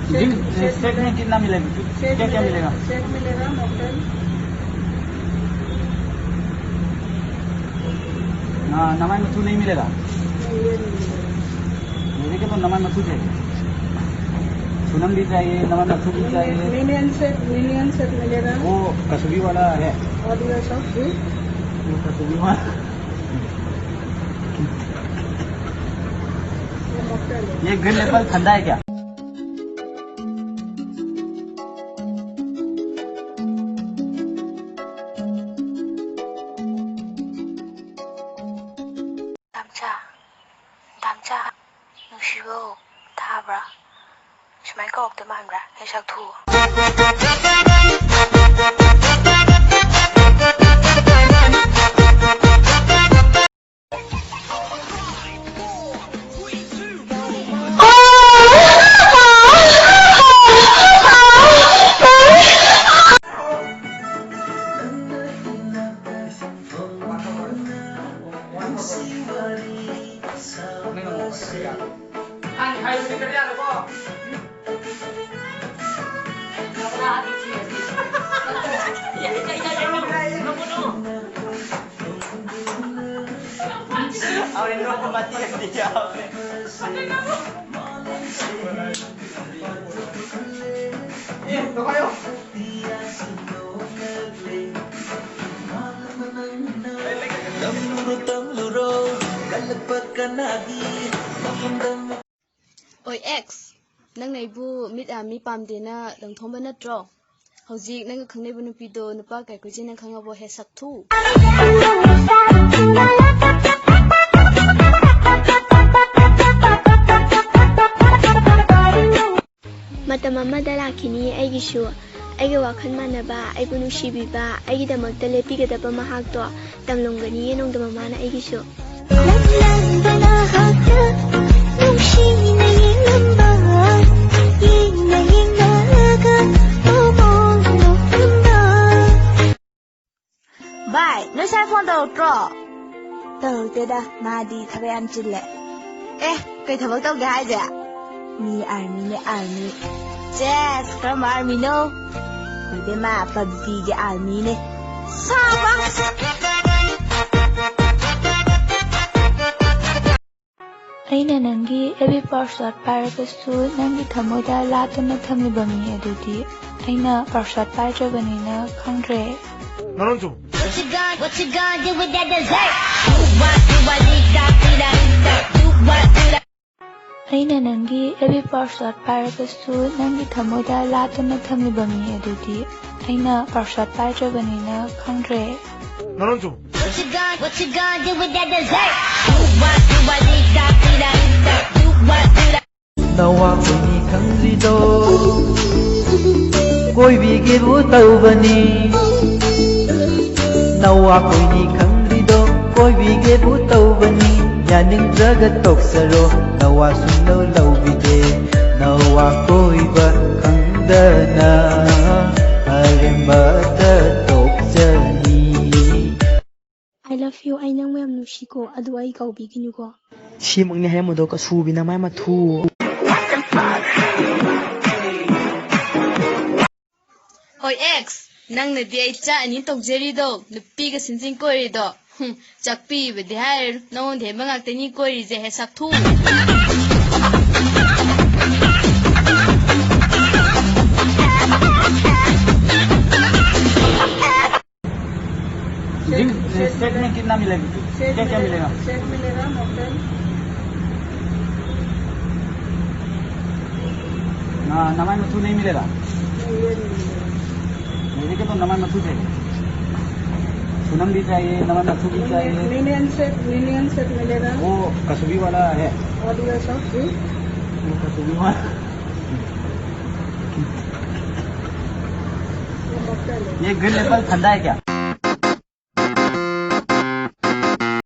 Set में कितना मिलेगा? क्या क्या मिलेगा? सेट मिलेगा मॉकटेल। हाँ, नमक मच्छू नहीं मिलेगा। मुझे क्या तो नमक मच्छू चाहिए, सुनम भी चाहिए, नमक मच्छू भी चाहिए। मिलियन सेट मिलेगा। वो कसूरी वाला है। और ये सब भी वो कसूरी वाला मॉकटेल है। ये ग्रीन एप्पल ठंडा है क्या? 남자, 남자, 누시고 타브라, 스마일 거 없대 말라, 해석 투. Ahora no combatí el diablo. Tokayo. Oi X, nang naibu mid ami pamdena langthomba natro. Hojik nang khangnaibu nupido nupa kai kuji nang khangabo he saktu. Matam amada lakini aigishu aiga wakhan manaba aibu nushibiba aigidamakta lepigadaba mahakto tamlongani yenongda mamana aigishu Bye, no sai phone đâu draw. Tao tê da, ma đi thằng em chinh lệ. Ê, cái thằng bác tao gái gì ạ? Mi army. Yes, from army no. Hồi bên mà PUBG cái army này. Sao ba? ꯑꯩꯅ ꯅꯪꯒꯤ AB password ꯄꯥꯏꯔꯕꯁꯨ ꯅꯪꯒꯤ ꯊꯃꯣꯏꯗ ꯂꯥꯠꯇꯨꯅ ꯊꯝꯂꯤꯕ ꯃꯤ ꯑꯗꯨꯗꯤ ꯑꯩꯅ password ꯄꯥꯏꯗ꯭ꯔꯕꯅꯤꯅ ꯈꯪꯗ꯭ꯔꯦ꯫ 너는 좀. What you gonna do with that dessert? ꯑꯩꯅ ꯅꯪꯒꯤ ꯑꯦꯕꯤ ꯄꯥꯁꯋꯥꯔꯗ ꯄꯥꯏꯔꯕꯁꯨ ꯅꯪꯒꯤ ꯊꯃꯣꯏꯗ ꯂꯥꯠꯇꯨꯅ ꯊꯝꯂꯤꯕ ꯃꯤ ꯑꯗꯨꯗꯤ ꯑꯩꯅ ꯄꯥꯁꯋꯥꯔꯗ ꯄꯥꯏꯗ꯭ꯔꯕꯅꯤꯅ ꯈꯪꯗ꯭ꯔꯦ꯫ 너는 좀. What you gonna do with that dessert? Nawa kuni khangrido koi bi ge bu taubani Nawa kuni khangrido koi bi ge bu taubani yaning jaga toksaro nawa sunno laubide nawa koi ba khangdana aremba ta toksani I love you ai nang mayam nushiko adu ai kaubiginu ko Shimang ni hay mo do ka subi na may matu Oi X, nang na di ai cha ani tokjerido nupiga sinjing koirido. Chakpi bedi hair nong de mangak tani koiri je he saktu. Set में कितना मिलेगा? क्या क्या मिलेगा? Set मिलेगा mocktail. हाँ, नमक मच्छू नहीं मिलेगा। मुझे क्या तो नमक मच्छू चाहिए, सुनम भी चाहिए, नमक मच्छू भी चाहिए। मिलियन सेट मिलेगा। वो कसूरी वाला है। और ये सब भी वो कसूरी वाला मॉकटेल है। ये ग्रीन एप्पल ठंडा है क्या?